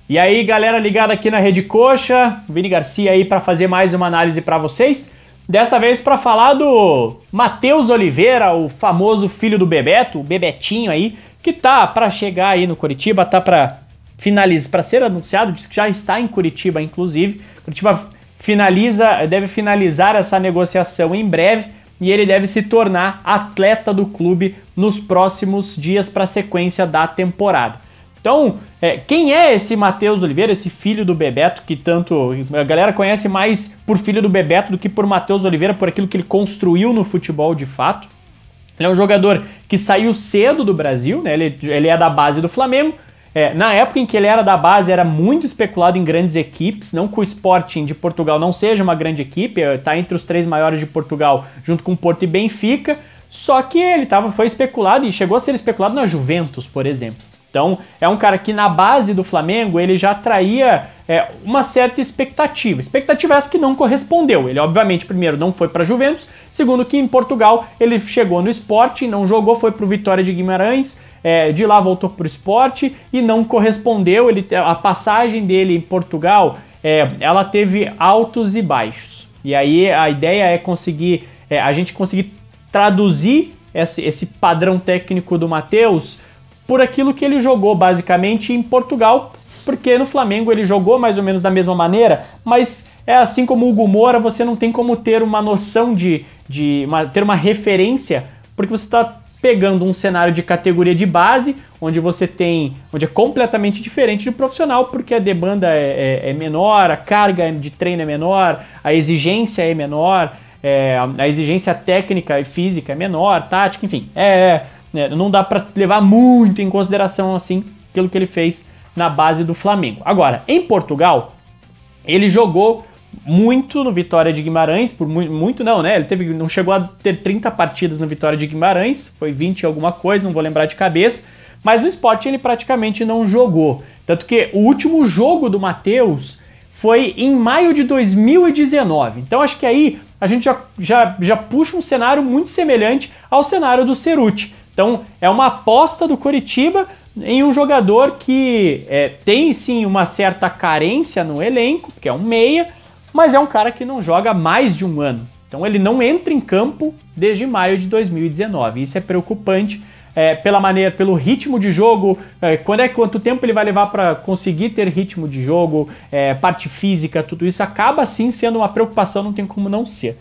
E aí, galera ligada aqui na Rede Coxa, Vini Garcia aí para fazer mais uma análise para vocês. Dessa vez para falar do Matheus Oliveira, o famoso filho do Bebeto, o Bebetinho aí, que tá para chegar aí no Coritiba, tá para finalizar, para ser anunciado, diz que já está em Curitiba, inclusive. Curitiba deve finalizar essa negociação em breve e ele deve se tornar atleta do clube nos próximos dias para a sequência da temporada. Então, quem é esse Matheus Oliveira, esse filho do Bebeto, que tanto a galera conhece mais por filho do Bebeto do que por Matheus Oliveira, por aquilo que ele construiu no futebol de fato? Ele é um jogador que saiu cedo do Brasil, né? Ele é da base do Flamengo. Na época em que ele era da base, era muito especulado em grandes equipes, não que o Sporting de Portugal não seja uma grande equipe, está entre os 3 maiores de Portugal, junto com Porto e Benfica, só que ele foi especulado e chegou a ser especulado na Juventus, por exemplo. Então, é um cara que na base do Flamengo ele já traía uma certa expectativa. Expectativa essa que não correspondeu. Ele, obviamente, primeiro não foi para a Juventus, segundo que em Portugal ele chegou no Sporting, não jogou, foi para o Vitória de Guimarães, de lá voltou para o Sport e não correspondeu. A passagem dele em Portugal, ela teve altos e baixos. E aí a ideia é a gente conseguir traduzir esse padrão técnico do Matheus por aquilo que ele jogou basicamente em Portugal, porque no Flamengo ele jogou mais ou menos da mesma maneira, mas assim como o Hugo Moura, você não tem como ter uma noção ter uma referência, porque você está pegando um cenário de categoria de base, onde é completamente diferente de profissional, porque a demanda é menor, a carga de treino é menor, a exigência é menor, a exigência técnica e física é menor, tática, enfim, não dá para levar muito em consideração assim aquilo que ele fez na base do Flamengo. Agora, em Portugal, ele jogou muito no Vitória de Guimarães, por muito não, né? Ele não chegou a ter 30 partidas no Vitória de Guimarães, foi 20 e alguma coisa, não vou lembrar de cabeça, mas no Sport ele praticamente não jogou. Tanto que o último jogo do Matheus foi em maio de 2019. Então acho que aí a gente já puxa um cenário muito semelhante ao cenário do Cerutti. Então é uma aposta do Coritiba em um jogador que tem sim uma certa carência no elenco, que é um meia, mas é um cara que não joga há mais de um ano. Então ele não entra em campo desde maio de 2019. Isso é preocupante pelo ritmo de jogo, quanto tempo ele vai levar para conseguir ter ritmo de jogo, parte física, tudo isso acaba sim sendo uma preocupação, não tem como não ser.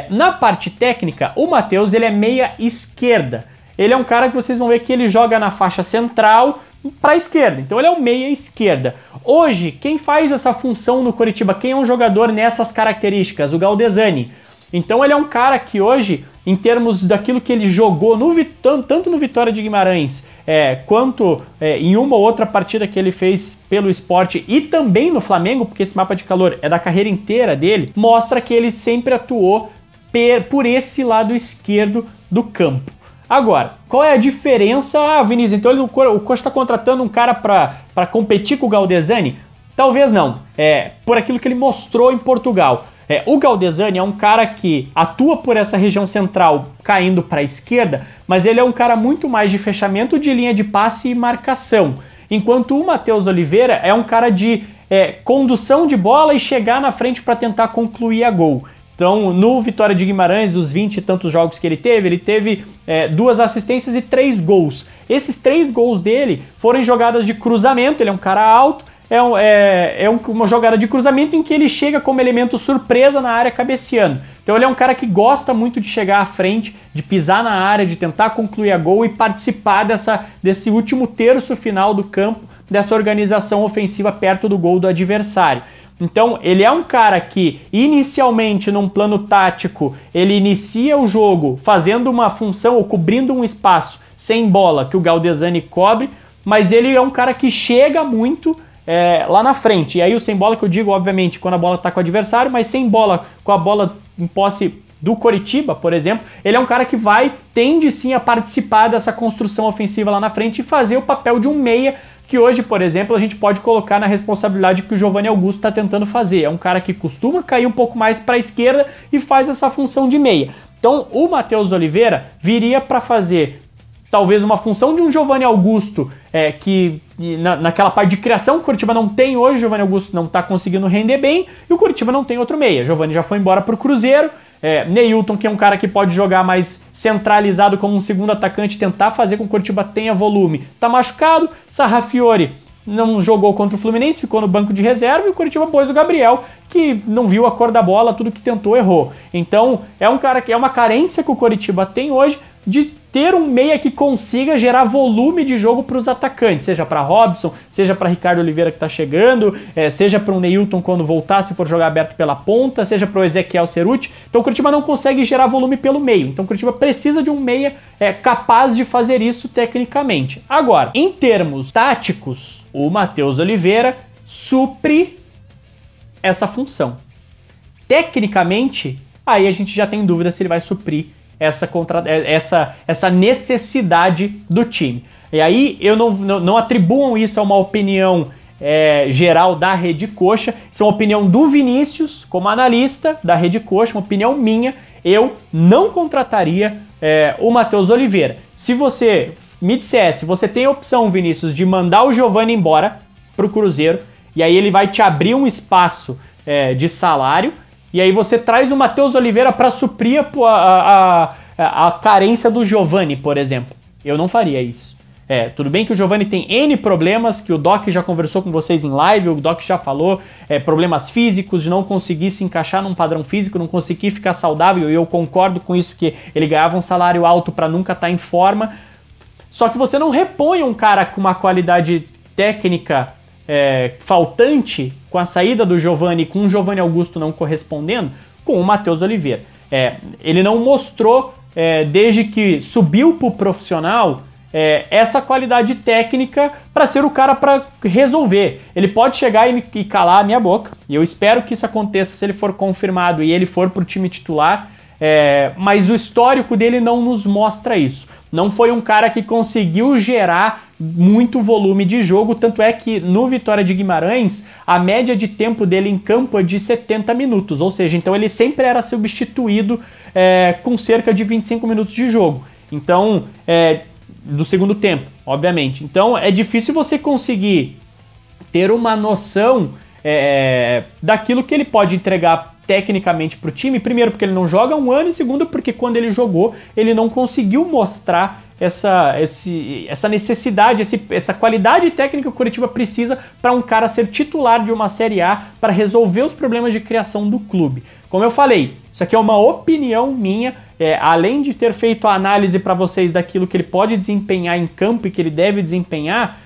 Na parte técnica, o Matheus ele é meia esquerda. Ele é um cara que vocês vão ver que ele joga na faixa central para a esquerda. Então ele é um meia esquerda. Hoje, quem faz essa função no Coritiba? Quem é um jogador nessas características? O Galdesani. Então ele é um cara que hoje, em termos daquilo que ele jogou tanto no Vitória de Guimarães, quanto em uma ou outra partida que ele fez pelo Sport e também no Flamengo, porque esse mapa de calor é da carreira inteira dele, mostra que ele sempre atuou por esse lado esquerdo do campo. Agora, qual é a diferença? Vinícius, então o Coxa está contratando um cara para competir com o Galdesani? Talvez não, por aquilo que ele mostrou em Portugal. O Galdesani é um cara que atua por essa região central, caindo para a esquerda, mas ele é um cara muito mais de fechamento de linha de passe e marcação. Enquanto o Matheus Oliveira é um cara de condução de bola e chegar na frente para tentar concluir a gol. Então, no Vitória de Guimarães, dos 20 e tantos jogos que ele teve 2 assistências e 3 gols. Esses 3 gols dele foram em jogadas de cruzamento, ele é um cara alto, uma jogada de cruzamento em que ele chega como elemento surpresa na área cabeceando. Então ele é um cara que gosta muito de chegar à frente, de pisar na área, de tentar concluir a gol e participar desse último terço final do campo, dessa organização ofensiva perto do gol do adversário. Então, ele é um cara que, inicialmente, num plano tático, ele inicia o jogo fazendo uma função ou cobrindo um espaço sem bola que o Galdesani cobre, mas ele é um cara que chega muito lá na frente. E aí o sem bola que eu digo, obviamente, quando a bola está com o adversário, mas sem bola, com a bola em posse do Coritiba, por exemplo, ele é um cara que tende sim a participar dessa construção ofensiva lá na frente e fazer o papel de um meia, que hoje, por exemplo, a gente pode colocar na responsabilidade que o Giovanni Augusto está tentando fazer. É um cara que costuma cair um pouco mais para a esquerda e faz essa função de meia. Então, o Matheus Oliveira viria para fazer talvez uma função de um Giovanni Augusto, que naquela parte de criação que o Coritiba não tem hoje, o Giovanni Augusto não está conseguindo render bem, e o Coritiba não tem outro meia. Giovanni já foi embora para o Cruzeiro, Neilton, que é um cara que pode jogar mais centralizado como um segundo atacante, tentar fazer com que o Coritiba tenha volume, tá machucado. Sarrafiori não jogou contra o Fluminense, ficou no banco de reserva, e o Coritiba pôs o Gabriel, que não viu a cor da bola, tudo que tentou errou. Então é um cara que é uma carência que o Coritiba tem hoje, de ter um meia que consiga gerar volume de jogo para os atacantes, seja para Robson, seja para Ricardo Oliveira que está chegando, seja para o Neilton quando voltar, se for jogar aberto pela ponta, seja para o Ezequiel Cerutti. Então o Coritiba não consegue gerar volume pelo meio, então o Coritiba precisa de um meia capaz de fazer isso tecnicamente. Agora, em termos táticos, o Matheus Oliveira supre essa função. Tecnicamente, aí a gente já tem dúvida se ele vai suprir essa necessidade do time. E aí eu não atribuam isso a uma opinião geral da Rede Coxa, isso é uma opinião do Vinícius, como analista da Rede Coxa, uma opinião minha. Eu não contrataria o Matheus Oliveira. Se você me dissesse, você tem a opção, Vinícius, de mandar o Giovanni embora para o Cruzeiro, e aí ele vai te abrir um espaço de salário, e aí você traz o Matheus Oliveira para suprir a carência do Giovanni, por exemplo. Eu não faria isso. Tudo bem que o Giovanni tem N problemas, que o Doc já conversou com vocês em live, o Doc já falou, problemas físicos, de não conseguir se encaixar num padrão físico, não conseguir ficar saudável, e eu concordo com isso, que ele ganhava um salário alto para nunca estar em forma. Só que você não repõe um cara com uma qualidade técnica faltante, com a saída do Giovanni, com o Giovanni Augusto não correspondendo, com o Matheus Oliveira. Ele não mostrou, desde que subiu para o profissional, essa qualidade técnica para ser o cara para resolver. Ele pode chegar e calar a minha boca, e eu espero que isso aconteça se ele for confirmado e ele for para o time titular, mas o histórico dele não nos mostra isso. Não foi um cara que conseguiu gerar muito volume de jogo, tanto é que no Vitória de Guimarães, a média de tempo dele em campo é de 70 minutos, ou seja, então ele sempre era substituído com cerca de 25 minutos de jogo. Então, do segundo tempo, obviamente. Então, é difícil você conseguir ter uma noção daquilo que ele pode entregar tecnicamente para o time, primeiro porque ele não joga há um ano, e segundo porque quando ele jogou, ele não conseguiu mostrar essa necessidade, essa qualidade técnica que o Coritiba precisa para um cara ser titular de uma Série A para resolver os problemas de criação do clube. Como eu falei, isso aqui é uma opinião minha, além de ter feito a análise para vocês daquilo que ele pode desempenhar em campo e que ele deve desempenhar,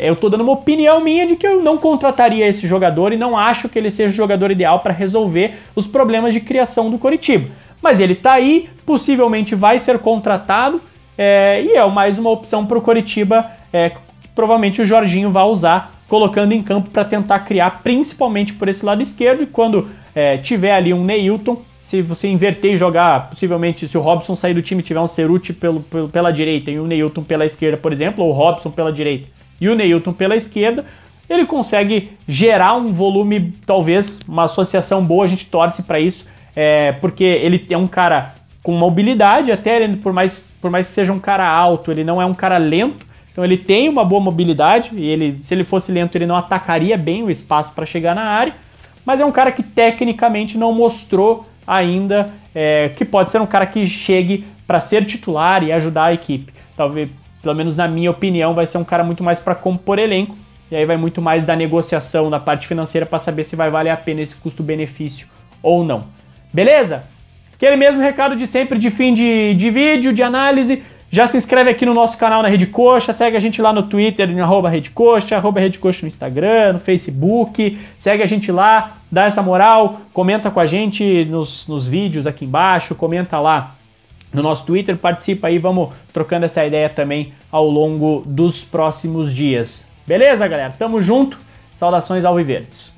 eu tô dando uma opinião minha de que eu não contrataria esse jogador e não acho que ele seja o jogador ideal para resolver os problemas de criação do Coritiba. Mas ele tá aí, possivelmente vai ser contratado, e é mais uma opção para o Coritiba, que provavelmente o Jorginho vai usar, colocando em campo para tentar criar, principalmente por esse lado esquerdo, e quando tiver ali um Neilton, se você inverter e jogar, possivelmente, se o Robson sair do time e tiver um Cerutti pela direita e o Neilton pela esquerda, por exemplo, ou o Robson pela direita e o Neilton pela esquerda, ele consegue gerar um volume, talvez, uma associação boa, a gente torce para isso, porque ele é um cara com mobilidade, até por mais que seja um cara alto, ele não é um cara lento, então ele tem uma boa mobilidade, e se ele fosse lento, ele não atacaria bem o espaço para chegar na área, mas é um cara que tecnicamente não mostrou ainda que pode ser um cara que chegue para ser titular e ajudar a equipe. Talvez, pelo menos na minha opinião, vai ser um cara muito mais para compor elenco, e aí vai muito mais da negociação, da parte financeira, para saber se vai valer a pena esse custo-benefício ou não. Beleza? Aquele mesmo recado de sempre, de fim de vídeo, de análise. Já se inscreve aqui no nosso canal na Rede Coxa, segue a gente lá no Twitter, no @Rede Coxa no Instagram, no Facebook, segue a gente lá, dá essa moral, comenta com a gente nos vídeos aqui embaixo, comenta lá no nosso Twitter, participa aí, vamos trocando essa ideia também ao longo dos próximos dias. Beleza, galera? Tamo junto, saudações alviverdes.